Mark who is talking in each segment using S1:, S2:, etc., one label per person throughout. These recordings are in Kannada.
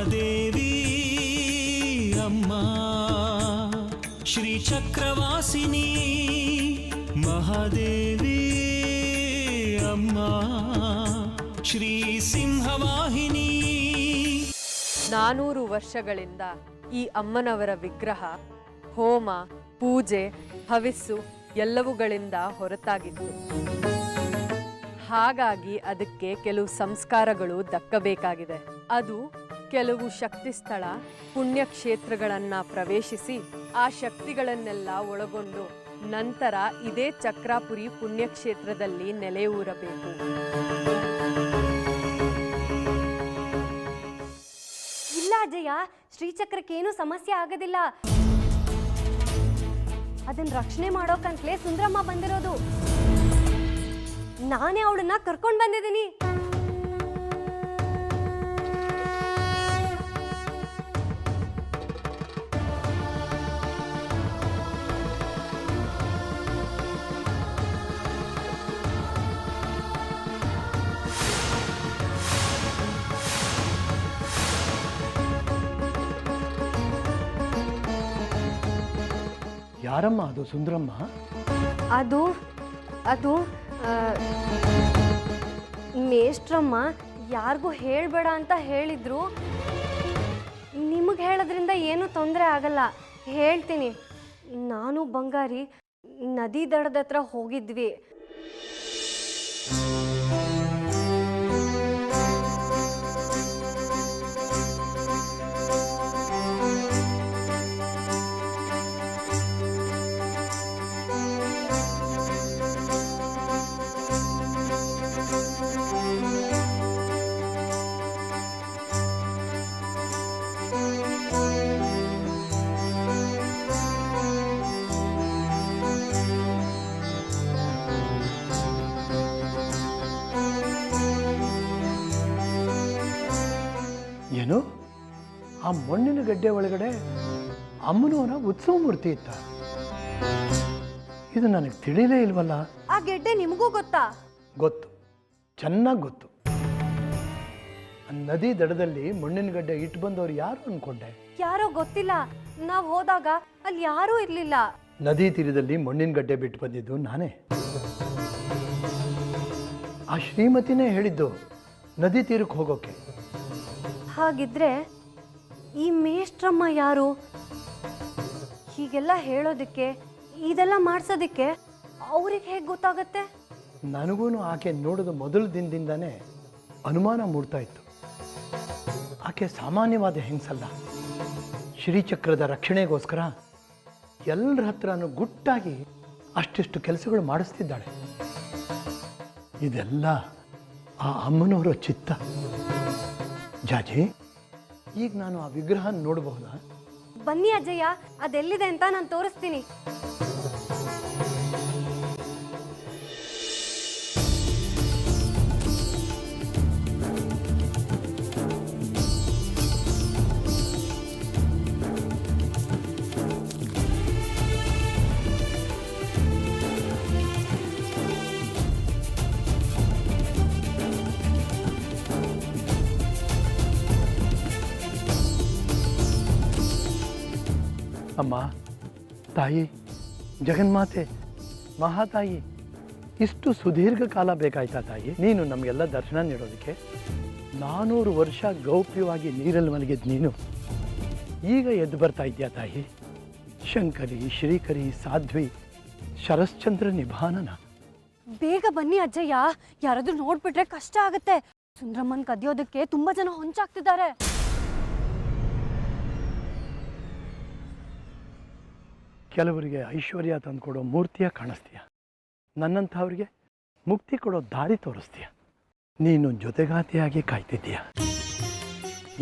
S1: ಮಹಾದೇವಿ ಅಮ್ಮ ಶ್ರೀ ಚಕ್ರವಾಸಿನಿ ಮಹಾದೇವಿ ಅಮ್ಮ ಶ್ರೀ ಸಿಂಹವಾಹಿನಿ.
S2: 400 ವರ್ಷಗಳಿಂದ ಈ ಅಮ್ಮನವರ ವಿಗ್ರಹ ಹೋಮ, ಪೂಜೆ, ಹವಿಸ್ಸು ಎಲ್ಲವುಗಳಿಂದ ಹೊರತಾಗಿತ್ತು. ಹಾಗಾಗಿ ಅದಕ್ಕೆ ಕೆಲವು ಸಂಸ್ಕಾರಗಳು ದಕ್ಕಬೇಕಾಗಿದೆ. ಅದು ಕೆಲವು ಶಕ್ತಿ ಸ್ಥಳ, ಪುಣ್ಯಕ್ಷೇತ್ರಗಳನ್ನ ಪ್ರವೇಶಿಸಿ ಆ ಶಕ್ತಿಗಳನ್ನೆಲ್ಲ ಒಳಗೊಂಡು ನಂತರ ಇದೇ ಚಕ್ರಾಪುರಿ ಪುಣ್ಯಕ್ಷೇತ್ರದಲ್ಲಿ ನೆಲೆಯೂರಬೇಕು.
S3: ಇಲ್ಲ ಅಜಯ್ಯ, ಶ್ರೀಚಕ್ರಕ್ಕೇನು ಸಮಸ್ಯೆ ಆಗೋದಿಲ್ಲ. ಅದನ್ನ ರಕ್ಷಣೆ ಮಾಡೋಕಂತಲೇ ಸುಂದ್ರಮ್ಮ ಬಂದಿರೋದು. ನಾನೇ ಅವಳನ್ನ ಕರ್ಕೊಂಡು ಬಂದಿದ್ದೀನಿ.
S4: ಯಾರಮ್ಮ ಅದು ಸುಂದರಮ್ಮ?
S3: ಅದು ಅದು ಮೇಷ್ಟ್ರಮ್ಮ ಯಾರಿಗೂ ಹೇಳಬೇಡ ಅಂತ ಹೇಳಿದ್ರು. ನಿಮಗೆ ಹೇಳೋದ್ರಿಂದ ಏನೂ ತೊಂದರೆ ಆಗಲ್ಲ, ಹೇಳ್ತೀನಿ. ನಾನು ಬಂಗಾರಿ ನದಿ ದಡದ ಹತ್ರ ಹೋಗಿದ್ವಿ.
S4: ಏನು, ಆ ಮಣ್ಣಿನ ಗಡ್ಡೆ ಒಳಗಡೆ ಅಮ್ಮನವರ ಉತ್ಸವ ಮೂರ್ತಿ ಇತ್ತ? ಇದು ನನಗೆ ತಿಳಿಲೇ ಇಲ್ವಲ್ಲ.
S3: ಆ ಗೆಡ್ಡೆ ನಿಮಗೂ ಗೊತ್ತಾ?
S4: ಗೊತ್ತು, ಚೆನ್ನಾಗಿ ಗೊತ್ತು. ನದಿ ದಡದಲ್ಲಿ ಮಣ್ಣಿನ ಗಡ್ಡೆ ಇಟ್ಟು ಬಂದವರು ಯಾರು ಅನ್ಕೊಂಡೆ?
S3: ಯಾರೋ ಗೊತ್ತಿಲ್ಲ. ನಾವು ಹೋದಾಗ ಅಲ್ಲಿ ಯಾರೂ ಇರಲಿಲ್ಲ.
S4: ನದಿ ತೀರದಲ್ಲಿ ಮಣ್ಣಿನ ಗಡ್ಡೆ ಬಿಟ್ಟು ಬಂದಿದ್ದು ನಾನೇ. ಆ ಶ್ರೀಮತಿನೇ ಹೇಳಿದ್ದು ನದಿ ತೀರಕ್ಕೆ ಹೋಗೋಕೆ.
S3: ಹಾಗಿದ್ರೆ ಈ ಮೇಷ್ಟ್ರಮ್ಮ ಯಾರು? ಹೀಗೆಲ್ಲ ಹೇಳೋದಕ್ಕೆ, ಇದೆಲ್ಲ ಮಾಡಿಸೋದಕ್ಕೆ ಅವ್ರಿಗೆ ಹೇಗೆ ಗೊತ್ತಾಗತ್ತೆ?
S4: ನನಗೂ ಆಕೆ ನೋಡಿದ ಮೊದಲ ದಿನದಿಂದಾನೇ ಅನುಮಾನ ಮೂಡ್ತಾ ಇತ್ತು. ಆಕೆ ಸಾಮಾನ್ಯವಾದ ಹೆಂಗಸಲ್ಲ. ಶ್ರೀಚಕ್ರದ ರಕ್ಷಣೆಗೋಸ್ಕರ ಎಲ್ಲರ ಹತ್ರನೂ ಗುಟ್ಟಾಗಿ ಅಷ್ಟಿಷ್ಟು ಕೆಲಸಗಳು ಮಾಡಿಸ್ತಿದ್ದಾಳೆ. ಇದೆಲ್ಲ ಆ ಅಮ್ಮನವರ ಚಿತ್ತ. ಜಾಜಿ, ಈಗ ನಾನು ಆ ವಿಗ್ರಹ ನೋಡಬಹುದಾ?
S3: ಬನ್ನಿ ಅಜಯ್ಯ, ಅದೆಲ್ಲಿದೆ ಅಂತ ನಾನು ತೋರಿಸ್ತೀನಿ.
S4: ಅಮ್ಮ, ತಾಯಿ, ಜಗನ್ಮಾತೆ, ಮಹಾತಾಯಿ, ಇಷ್ಟು ಸುದೀರ್ಘ ಕಾಲ ಬೇಕಾಯ್ತಾ ತಾಯಿ ನೀನು ನಮಗೆಲ್ಲ ದರ್ಶನ ನೀಡೋದಕ್ಕೆ? 400 ವರ್ಷ ಗೌಪ್ಯವಾಗಿ ನೀರಲ್ಲಿ ಮಲಗಿದ ನೀನು ಈಗ ಎದ್ದು ಬರ್ತಾ ಇದೆಯಾ ತಾಯಿ? ಶಂಕರಿ, ಶ್ರೀಕರಿ, ಸಾಧ್ವಿ, ಶರಶ್ಚಂದ್ರ ನಿಭಾನನ.
S3: ಬೇಗ ಬನ್ನಿ ಅಜ್ಜಯ್ಯ, ಯಾರಾದ್ರೂ ನೋಡ್ಬಿಟ್ರೆ ಕಷ್ಟ ಆಗುತ್ತೆ. ಸುಂದ್ರಮ್ಮನ್ ಕದಿಯೋದಕ್ಕೆ ತುಂಬಾ ಜನ ಹೊಂಚಾಗ್ತಿದ್ದಾರೆ.
S4: ಕೆಲವರಿಗೆ ಐಶ್ವರ್ಯ ತಂದುಕೊಡೋ ಮೂರ್ತಿಯ ಕಾಣಿಸ್ತೀಯ, ನನ್ನಂಥವ್ರಿಗೆ ಮುಕ್ತಿ ಕೊಡೋ ದಾರಿ ತೋರಿಸ್ತೀಯ. ನೀನು ಜೊತೆಗಾತಿಯಾಗಿ ಕಾಯ್ತಿದ್ದೀಯ.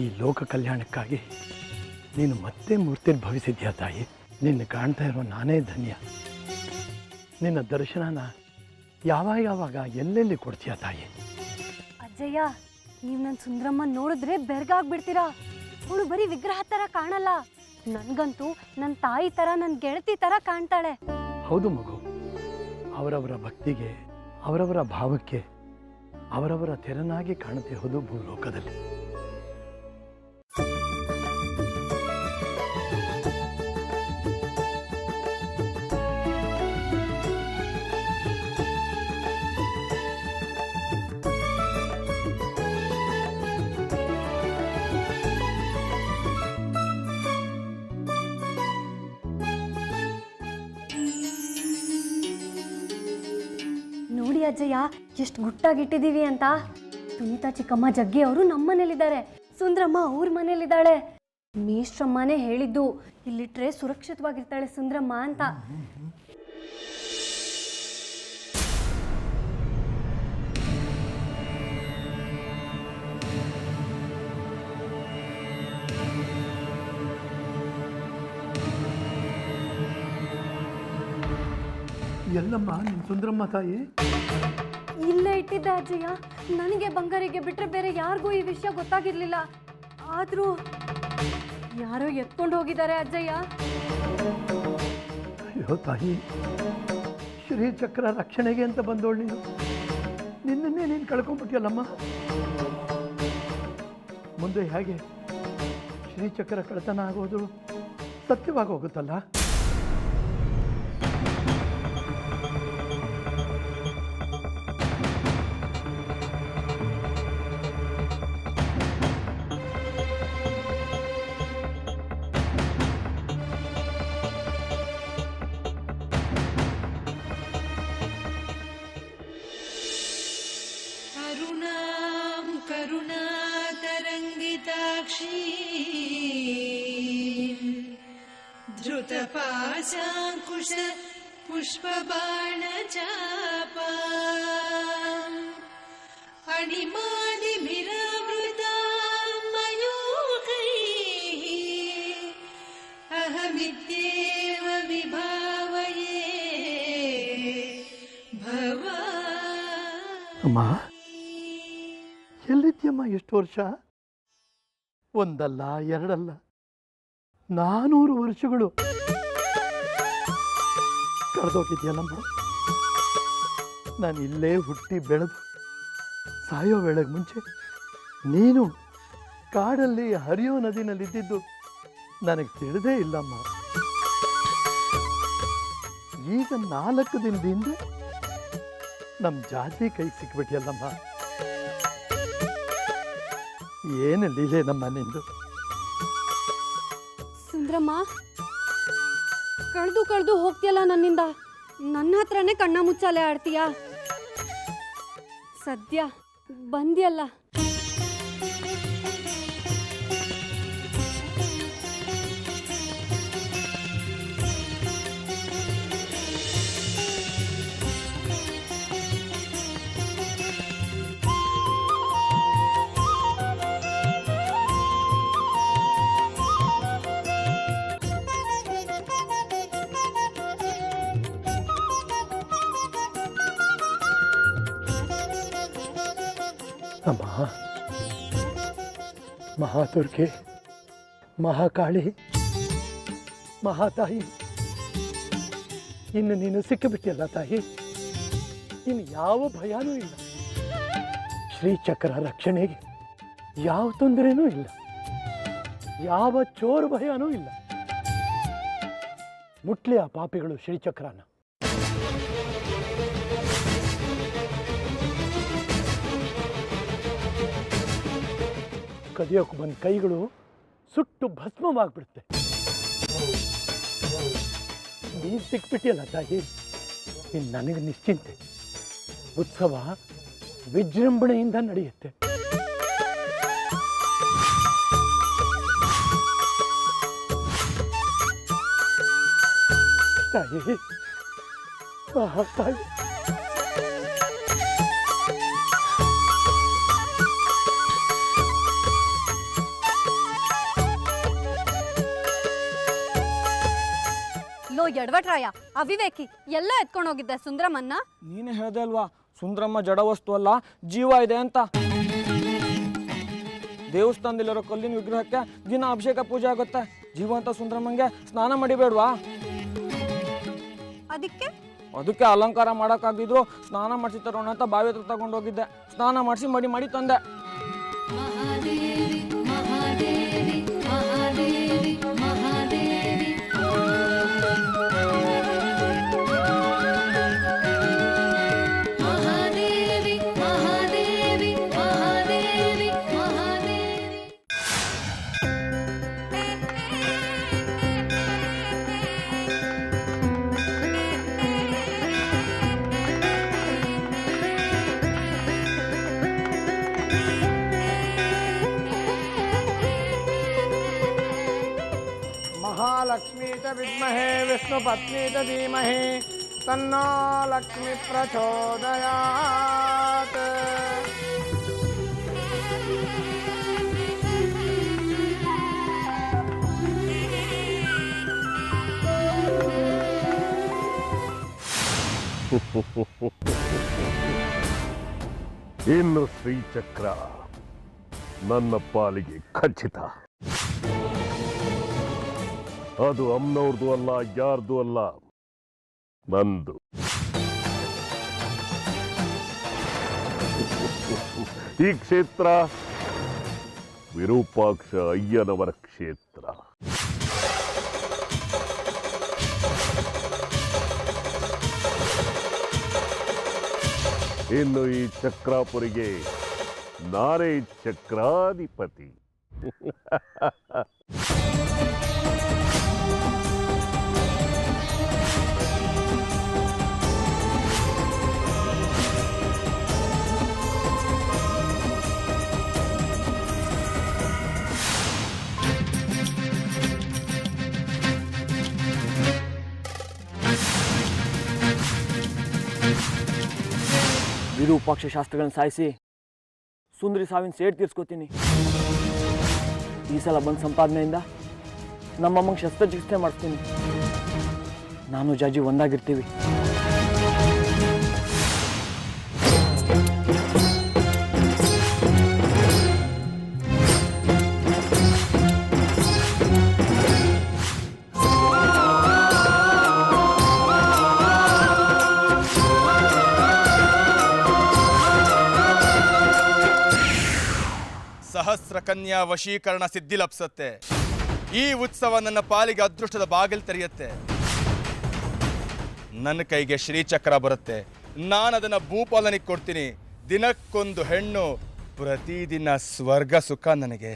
S4: ಈ ಲೋಕ ಕಲ್ಯಾಣಕ್ಕಾಗಿ ನೀನು ಮತ್ತೆ ಮೂರ್ತಿರ್ಭವಿಸಿದ್ಯಾ ತಾಯಿ. ನಿನ್ನ ಕಾಣ್ತಾ ಇರೋ ನಾನೇ ಧನ್ಯ. ನಿನ್ನ ದರ್ಶನನ ಯಾವಾಗ ಎಲ್ಲೆಲ್ಲಿ ಕೊಡ್ತೀಯ ತಾಯಿ?
S3: ಅಜ್ಜಯ್ಯ, ನೀವು ನನ್ನ ಸುಂದ್ರಮ್ಮನ್ ನೋಡಿದ್ರೆ ಬೆರ್ಗಾಗ್ಬಿಡ್ತೀರಾ. ಅವಳು ಬರೀ ವಿಗ್ರಹ ತರ ಕಾಣಲ್ಲ, ನನ್ಗಂತೂ ನನ್ನ ತಾಯಿ ತರ, ನನ್ನ ಗೆಳತಿ ತರ ಕಾಣ್ತಾಳೆ.
S4: ಹೌದು ಮಗು, ಅವರವರ ಭಕ್ತಿಗೆ, ಅವರವರ ಭಾವಕ್ಕೆ ಅವರವರ ತೆರನಾಗಿ ಕಾಣುತ್ತಿರುವುದು ಭೂಲೋಕದಲ್ಲಿ.
S3: ಅಜ್ಜಯ್ಯ ಎಷ್ಟು ಗುಟ್ಟಾಗಿಟ್ಟಿದ್ದೀವಿ ಅಂತ. ಸುನೀತಾ ಚಿಕ್ಕಮ್ಮ ಜಗ್ಗಿ ಅವರು ನಮ್ಮ ಮನೇಲಿದ್ದಾರೆ, ಸುಂದ್ರಮ್ಮ ಅವ್ರ ಮನೇಲಿದ್ದಾಳೆ. ಮೇಷ್ಟ್ರಮ್ಮನೇ ಹೇಳಿದ್ದು ಇಲ್ಲಿಟ್ರೆ ಸುರಕ್ಷಿತವಾಗಿರ್ತಾಳೆ ಸುಂದ್ರಮ್ಮ ಅಂತ.
S4: ಎಲ್ಲಮ್ಮ ನಿನ್ನ ಸುಂದರಮ್ಮ ತಾಯಿ?
S3: ಇಲ್ಲೇ ಇಟ್ಟಿದ್ದೆ ಅಜ್ಜಯ್ಯ. ನನಗೆ ಬಂಗಾರಿಗೆ ಬಿಟ್ರೆ ಬೇರೆ ಯಾರಿಗೂ ಈ ವಿಷಯ ಗೊತ್ತಾಗಿರ್ಲಿಲ್ಲ. ಆದ್ರೂ ಯಾರೋ ಎತ್ಕೊಂಡು ಹೋಗಿದ್ದಾರೆ ಅಜ್ಜಯ್ಯ.
S4: ಅಯ್ಯೋ ತಾಯಿ, ಶ್ರೀಚಕ್ರ ರಕ್ಷಣೆಗೆ ಅಂತ ಬಂದೋಳು ನೀನು, ನಿನ್ನನ್ನೇ ನೀನು ಕಳ್ಕೊಂಡ್ಬಿಟ್ಟಿಯಲ್ಲಮ್ಮ. ಮುಂದೆ ಹೇಗೆ ಶ್ರೀಚಕ್ರ ಕಳ್ತನ ಆಗೋದು ಸತ್ಯವಾಗಿ ಹೋಗುತ್ತಲ್ಲ?
S5: करुणातरङ्गिताक्षी धृतपाशाङ्कुश पुष्पबाणचापा अणिमादिभिरावृता मयूखैः अहमित्येव विभावये भवा.
S4: ಅಮ್ಮ, ಎಲ್ಲಿದ್ಯಮ್ಮ ಎಷ್ಟು ವರ್ಷ? ಒಂದಲ್ಲ ಎರಡಲ್ಲ 400 ವರ್ಷಗಳು ಕಳೆದೋಗಿದ್ಯಲ್ಲಮ್ಮ. ನಾನು ಇಲ್ಲೇ ಹುಟ್ಟಿ ಬೆಳೆದು ಸಾಯೋ ವೇಳೆಗೆ ಮುಂಚೆ ನೀನು ಕಾಡಲ್ಲಿ ಹರಿಯೋ ನದಿನಲ್ಲಿದ್ದಿದ್ದು ನನಗೆ ತಿಳಿದೇ ಇಲ್ಲಮ್ಮ. ಈಗ 4 ದಿನದ ಹಿಂದೆ ನಮ್ಮ ಜಾತಿ ಕೈ ಸಿಕ್ಬಿಟ್ಟಿಯಲ್ಲಮ್ಮ. ಏನು ಲೀಲೆ ನಮ್ಮ ನಿಂದು.
S3: ಸುಂದ್ರಮ್ಮ, ಕಳೆದು ಹೋಗ್ತೀಯಲ್ಲ ನನ್ನಿಂದ. ನನ್ನ ಹತ್ರನೇ ಕಣ್ಣ ಮುಚ್ಚಾಲೆ ಆಡ್ತೀಯಾ? ಸದ್ಯ ಬಂದ್ಯಲ್ಲ.
S4: ಅಮ್ಮ, ಮಹಾದುರ್ಗೆ, ಮಹಾಕಾಳಿ, ಮಹಾತಾಯಿ, ಇನ್ನು ನೀನು ಸಿಕ್ಕಿಬಿಟ್ಟಿಯಲ್ಲ ತಾಯಿ. ಇನ್ನು ಯಾವ ಭಯನೂ ಇಲ್ಲ. ಶ್ರೀಚಕ್ರ ರಕ್ಷಣೆಗೆ ಯಾವ ತೊಂದರೆನೂ ಇಲ್ಲ, ಯಾವ ಚೋರ ಭಯನೂ ಇಲ್ಲ. ಮುಟ್ಲಿ ಆ ಪಾಪಿಗಳು ಶ್ರೀಚಕ್ರನ. ಕದಿಯೋಕೆ ಬಂದ ಕೈಗಳು ಸುಟ್ಟು ಭಸ್ಮವಾಗ್ಬಿಡುತ್ತೆ. ನೀನು ಸಿಕ್ಬಿಟ್ಟಿಯಲ್ಲ ತಾಯಿ, ಇನ್ನು ನನಗೆ ನಿಶ್ಚಿಂತೆ. ಉತ್ಸವ ವಿಜೃಂಭಣೆಯಿಂದ ನಡೆಯುತ್ತೆ. ತಾಯಿ, ತಾಯಿ,
S3: ಲೋ ಎಡವಟ್ರಾಯ, ಅವಿವೇಕಿ, ಎಲ್ಲ ಎತ್ಕೊಂಡು ಹೋಗಿದ್ದೆ ಸುಂದ್ರಮ್ಮನ್ನ.
S6: ನೀನೇ ಹೇಳ್ದೆ ಅಲ್ವಾ, ಸುಂದ್ರಮ್ಮ ಜಡ ವಸ್ತು ಅಲ್ಲ, ಜೀವ ಇದೆ ಅಂತ. ದೇವಸ್ಥಾನದಲ್ಲಿರೋ ಕಲ್ಲಿನ ವಿಗ್ರಹಕ್ಕೆ ದಿನ ಅಭಿಷೇಕ ಪೂಜೆ ಆಗುತ್ತೆ. ಜೀವಂತ ಸುಂದ್ರಮ್ಮಂಗೆ ಸ್ನಾನ ಮಾಡಿಬೇಡ್ವಾ? ಅದಕ್ಕೆ ಅಲಂಕಾರ ಮಾಡೋಕ್ಕಾಗದಿದ್ರು ಸ್ನಾನ ಮಾಡಿಸಿ ತರೋಣ ಅಂತ ಬಾವಿ ಹತ್ರ ತಗೊಂಡೋಗಿದ್ದೆ. ಸ್ನಾನ ಮಾಡಿಸಿ ಮಾಡಿ ತಂದೆ. ಲಕ್ಷ್ಮೀ ಚ ವಿದ್ಮಹೇ ವಿಷ್ಣು ಪತ್ನಿ ಚ ಧೀಮಹಿ ತನ್ನೋ ಲಕ್ಷ್ಮಿ ಪ್ರಚೋದಯಾತ್.
S7: ಇನ್ನು ಶ್ರೀಚಕ್ರ ನನ್ನ ಪಾಲಿಗೆ ಖಚಿತ. ಅದು ಅಮ್ಮನವ್ರದ್ದು ಅಲ್ಲ, ಯಾರ್ದು ಅಲ್ಲ, ನಂದು. ಈ ಕ್ಷೇತ್ರ ವಿರೂಪಾಕ್ಷ ಅಯ್ಯನವರ ಕ್ಷೇತ್ರ. ಇನ್ನು ಈ ಚಕ್ರಾಪುರಿಗೆ ನಾರೇ ಚಕ್ರಾಧಿಪತಿ.
S6: ವಿರೂಪಾಕ್ಷ ಶಾಸ್ತ್ರಗಳನ್ನ ಸಾಯಿಸಿ ಸುಂದರಿ ಸಾವಿನ ಸೇಡ್ ತೀರ್ಸ್ಕೊತೀನಿ. ಈ ಸಲ ಬಂದ ಸಂಪಾದನೆಯಿಂದ ನಮ್ಮಮ್ಮಂಗೆ ಶಸ್ತ್ರಚಿಕಿತ್ಸೆ ಮಾಡಿಸ್ತೀನಿ. ನಾನು ಜಾಜಿ ಒಂದಾಗಿರ್ತೀವಿ.
S8: ಸಹಸ್ರ ಕನ್ಯಾ ವಶೀಕರಣ ಸಿದ್ಧಿ ಲಭಿಸುತ್ತೆ. ಈ ಉತ್ಸವ ನನ್ನ ಪಾಲಿಗೆ ಅದೃಷ್ಟದ ಬಾಗಿಲು ತೆರೆಯುತ್ತೆ. ನನ್ನ ಕೈಗೆ ಶ್ರೀಚಕ್ರ ಬರುತ್ತೆ. ನಾನು ಅದನ್ನು ಭೂಪಾಲನಿಗೆ ಕೊಡ್ತೀನಿ. ದಿನಕ್ಕೊಂದು ಹೆಣ್ಣು, ಪ್ರತಿದಿನ ಸ್ವರ್ಗ ಸುಖ ನನಗೆ.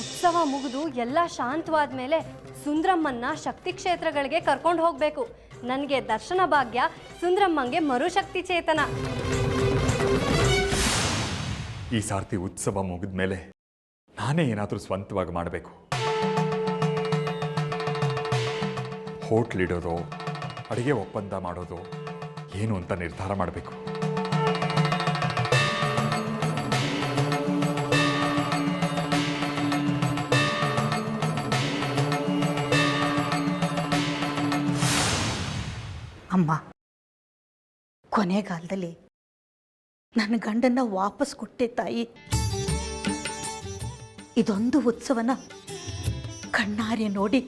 S3: ಉತ್ಸವ ಮುಗಿದು ಎಲ್ಲ ಶಾಂತವಾದ ಮೇಲೆ ಸುಂದ್ರಮ್ಮನ್ನ ಶಕ್ತಿ ಕ್ಷೇತ್ರಗಳಿಗೆ ಕರ್ಕೊಂಡು ಹೋಗಬೇಕು. ನನಗೆ ದರ್ಶನ ಭಾಗ್ಯ, ಸುಂದ್ರಮ್ಮಂಗೆ ಮರುಶಕ್ತಿ ಚೇತನ.
S9: ಈ ಸಾರ್ತಿ ಉತ್ಸವ ಮುಗಿದ ಮೇಲೆ ನಾನೇ ಏನಾದರೂ ಸ್ವಂತವಾಗಿ ಮಾಡಬೇಕು. ಹೋಟ್ಲಿಡೋದು, ಅಡುಗೆ ಒಪ್ಪಂದ ಮಾಡೋದು ಏನು ಅಂತ ನಿರ್ಧಾರ ಮಾಡಬೇಕು.
S10: ಅಮ್ಮ, ಕೊನೆಗಾಲದಲ್ಲಿ ನನ್ನ ಗಂಡನ್ನ ವಾಪಸ್ ಕೊಟ್ಟೆ ತಾಯಿ. ಇದೊಂದು ಉತ್ಸವನ ಕಣ್ಣಾರೆ ನೋಡಿ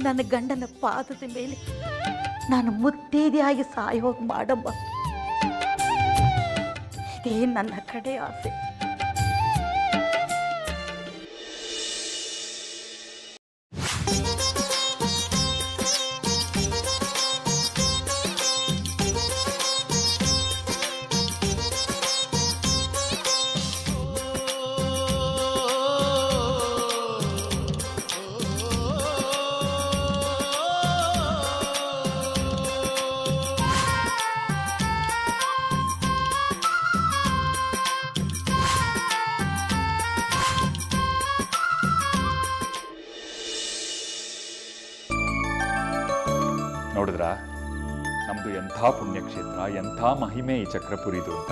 S10: ನನ್ನ ಗಂಡನ ಪಾದದ ಮೇಲೆ ನಾನು ಮುತ್ತೈದೆಯಾಗಿ ಸಾಯೋಗಿ ಮಾಡಮ್ಮ. ಇದೇ ನನ್ನ ಕಡೆ ಆಸೆ.
S9: ನೋಡಿದ್ರಾ ನಮ್ದು ಎಂಥ ಪುಣ್ಯಕ್ಷೇತ್ರ, ಎಂಥ ಮಹಿಮೆ ಈ ಚಕ್ರಪುರಿದು ಅಂತ.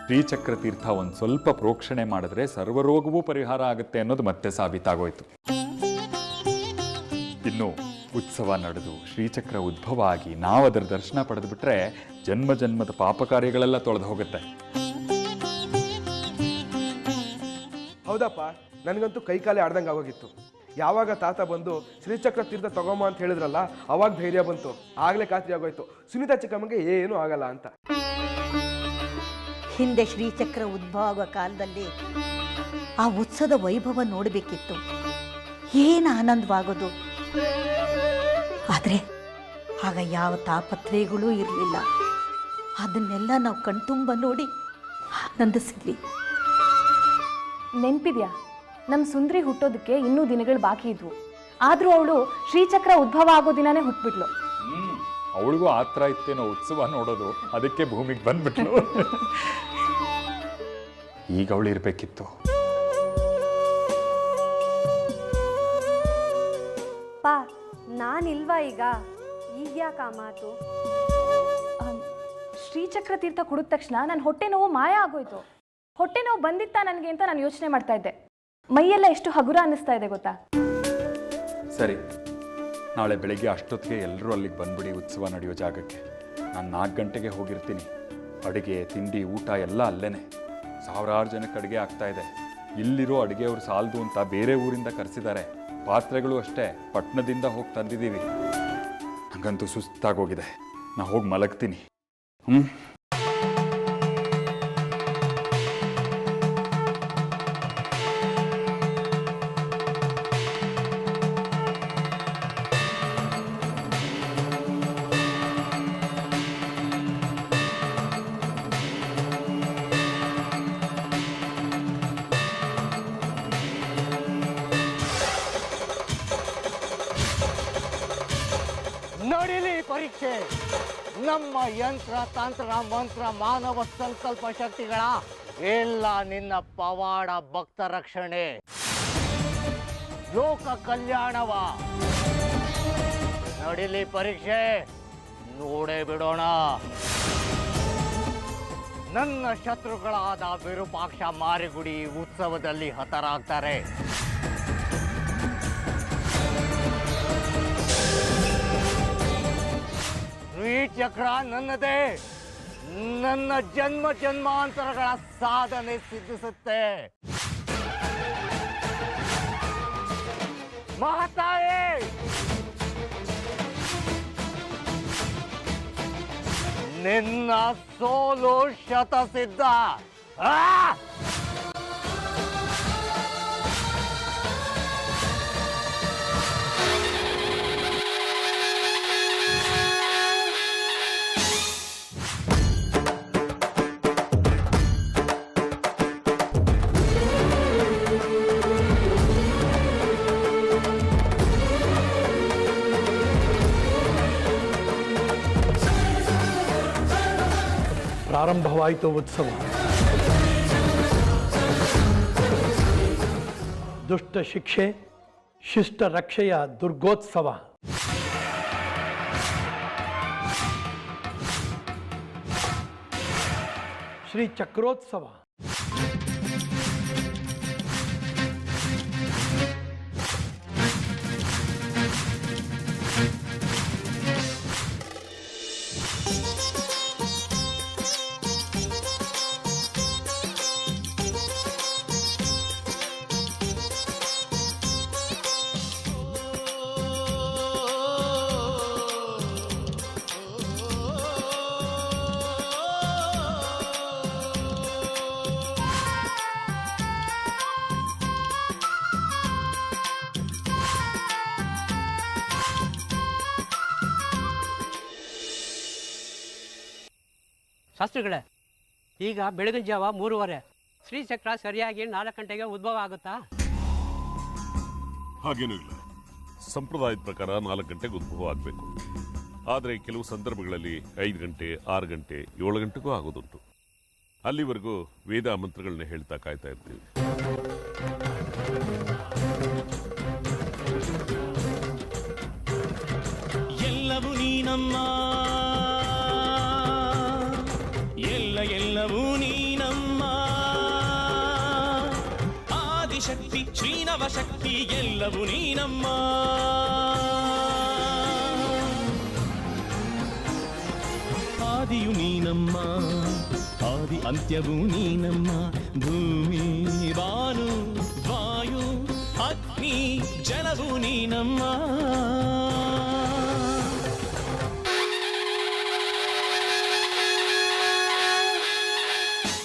S9: ಶ್ರೀಚಕ್ರ ತೀರ್ಥ ಒಂದು ಸ್ವಲ್ಪ ಪ್ರೋಕ್ಷಣೆ ಮಾಡಿದ್ರೆ ಸರ್ವರೋಗವೂ ಪರಿಹಾರ ಆಗುತ್ತೆ ಅನ್ನೋದು ಮತ್ತೆ ಸಾಬೀತಾಗೋಯ್ತು. ಇನ್ನು ಉತ್ಸವ ನಡೆದು ಶ್ರೀಚಕ್ರ ಉದ್ಭವ ಆಗಿ ನಾವು ಅದರ ದರ್ಶನ ಪಡೆದುಬಿಟ್ರೆ ಜನ್ಮ ಜನ್ಮದ ಪಾಪ ಕಾರ್ಯಗಳೆಲ್ಲ ತೊಳೆದು ಹೋಗುತ್ತೆ.
S11: ಹೌದಪ್ಪ, ನನಗಂತೂ ಕೈ ಕಾಲೇ ಆಡ್ದಂಗೆ ಆಗೋಗಿತ್ತು. ಯಾವಾಗ ತಾತ ಬಂದು ಶ್ರೀಚಕ್ರ ತೀರ್ಥ ತಗೊಂಬ ಅಂತ ಹೇಳಿದ್ರಲ್ಲ, ಅವಾಗ ಧೈರ್ಯ ಬಂತು. ಆಗಲೇ ಖಾತ್ರಿ ಆಗೋಯ್ತು ಸುನೀತಾ ಚಿಕ್ಕಮ್ಮಗೆ ಏನೂ ಆಗಲ್ಲ ಅಂತ.
S10: ಹಿಂದೆ ಶ್ರೀಚಕ್ರ ಉದ್ಭವ ಆಗುವ ಕಾಲದಲ್ಲಿ ಆ ಉತ್ಸವದ ವೈಭವ ನೋಡಬೇಕಿತ್ತು, ಏನು ಆನಂದವಾಗೋದು. ಆದರೆ ಆಗ ಯಾವ ತಾಪತ್ರಯಗಳೂ ಇರಲಿಲ್ಲ. ಅದನ್ನೆಲ್ಲ ನಾವು ಕಣ್ತುಂಬ ನೋಡಿ ಆನಂದಿಸಿದ್ವಿ.
S3: ನೆನ್ಪಿದ್ಯಾ, ನಮ್ಮ ಸುಂದ್ರಿ ಹುಟ್ಟೋದಕ್ಕೆ ಇನ್ನೂ ದಿನಗಳು ಬಾಕಿ ಇದ್ವು. ಆದರೂ ಅವಳು ಶ್ರೀಚಕ್ರ ಉದ್ಭವ ಆಗೋ ದಿನಾನೇ ಹುಟ್ಬಿಟ್ಲು.
S9: ಅವಳಿಗೂ ಆ ಥರ ಇತ್ತೇನೋ ಉತ್ಸವ ನೋಡೋದು, ಅದಕ್ಕೆ ಭೂಮಿಗೆ ಬಂದ್ಬಿಟ್ಲು. ಈಗ ಅವಳು ಇರಬೇಕಿತ್ತು.
S3: ಪಾ, ನಾನಿಲ್ವಾ ಈಗ ಯಾಕೆ ಆ ಮಾತು? ಶ್ರೀಚಕ್ರ ತೀರ್ಥ ಕುಡಿದ ತಕ್ಷಣ ನನ್ನ ಹೊಟ್ಟೆ ನೋವು ಮಾಯ ಆಗೋಯ್ತು. ಹೊಟ್ಟೆ ನೋವು ಬಂದಿತ್ತಾ ನನಗೆ ಅಂತ ನಾನು ಯೋಚನೆ ಮಾಡ್ತಾ ಇದ್ದೆ. ಮೈಯೆಲ್ಲ ಎಷ್ಟು ಹಗುರ ಅನ್ನಿಸ್ತಾ ಇದೆ ಗೊತ್ತಾ?
S9: ಸರಿ, ನಾಳೆ ಬೆಳಿಗ್ಗೆ ಅಷ್ಟೊತ್ತಿಗೆ ಎಲ್ಲರೂ ಅಲ್ಲಿಗೆ ಬಂದ್ಬಿಡಿ ಉತ್ಸವ ನಡೆಯೋ ಜಾಗಕ್ಕೆ. ನಾನು 4 ಗಂಟೆಗೆ ಹೋಗಿರ್ತೀನಿ. ಅಡುಗೆ ತಿಂಡಿ ಊಟ ಎಲ್ಲ ಅಲ್ಲೇನೆ. ಸಾವಿರಾರು ಜನಕ್ಕೆ ಅಡುಗೆ ಆಗ್ತಾ ಇದೆ. ಇಲ್ಲಿರೋ ಅಡುಗೆಯವರು ಸಾಲದು ಅಂತ ಬೇರೆ ಊರಿಂದ ಕರೆಸಿದ್ದಾರೆ. ಪಾತ್ರೆಗಳು ಅಷ್ಟೇ ಪಟ್ಟಣದಿಂದ ಹೋಗಿ ತಂದಿದ್ದೀವಿ. ನನಗಂತೂ ಸುಸ್ತಾಗೋಗಿದೆ. ನಾ ಹೋಗಿ ಮಲಗ್ತೀನಿ.
S4: ನಡಿಲಿ ಪರೀಕ್ಷೆ. ನಮ್ಮ ಯಂತ್ರ ತಂತ್ರ ಮಂತ್ರ ಮಾನವ ಸಂಕಲ್ಪ ಶಕ್ತಿಗಳ ಎಲ್ಲ ನಿನ್ನ ಪವಾಡ ಭಕ್ತ ರಕ್ಷಣೆ, ಲೋಕ ಕಲ್ಯಾಣವ. ನಡಿಲಿ ಪರೀಕ್ಷೆ, ನೋಡೇ ಬಿಡೋಣ. ನನ್ನ ಶತ್ರುಗಳಾದ ವಿರೂಪಾಕ್ಷ ಮಾರಿಗುಡಿ ಉತ್ಸವದಲ್ಲಿ ಹತರಾಗ್ತಾರೆ. ಶ್ರೀಚಕ್ರ ನನ್ನದೇ. ನನ್ನ ಜನ್ಮ ಜನ್ಮಾಂತರಗಳ ಸಾಧನೆ ಸಿದ್ಧಿಸುತ್ತೆ. ಮಹಾತಾಯೇ, ನಿನ್ನ ಸೋಲು ಶತಸಿದ್ಧ. ಪ್ರಾರಂಭವಾಯಿತು ಉತ್ಸವ. ದುಷ್ಟ ಶಿಕ್ಷೆ, ಶಿಷ್ಟ ರಕ್ಷೆಯ ದುರ್ಗೋತ್ಸವ. ಶ್ರೀ ಚಕ್ರೋತ್ಸವ.
S12: ಶಾಸ್ತ್ರಿಗಳೇ, ಈಗ ಬೆಳಗಿನ ಜಾವ 3:30. ಶ್ರೀಚಕ್ರ ಸರಿಯಾಗಿ 4 ಗಂಟೆಗೆ ಉದ್ಭವ ಆಗುತ್ತಾ?
S7: ಹಾಗೇನೂ ಇಲ್ಲ. ಸಂಪ್ರದಾಯದ ಪ್ರಕಾರ 4 ಗಂಟೆಗೆ ಉದ್ಭವ ಆಗಬೇಕು. ಆದರೆ ಕೆಲವು ಸಂದರ್ಭಗಳಲ್ಲಿ 5 ಗಂಟೆ, 6 ಗಂಟೆ, 7 ಗಂಟೆಗೂ ಆಗೋದುಂಟು. ಅಲ್ಲಿವರೆಗೂ ವೇದ ಮಂತ್ರಗಳನ್ನ ಹೇಳ್ತಾ ಕಾಯ್ತಾ ಇರ್ತೀವಿ.
S1: ಎಲ್ಲವೂ ನೀನಮ್ಮ, ಎಲ್ಲವೂ ನೀನಮ್ಮ. ಆದಿಶಕ್ತಿ ಶ್ರೀನವಶಕ್ತಿ ಎಲ್ಲವೂ ನೀನಮ್ಮ. ಆದಿಯು ನೀನಮ್ಮ, ಆದಿ ಅಂತ್ಯವೂ ನೀನಮ್ಮ. ಭೂಮಿ ಬಾನು ವಾಯು ಅಗ್ನಿ ಜಲವು ನೀನಮ್ಮ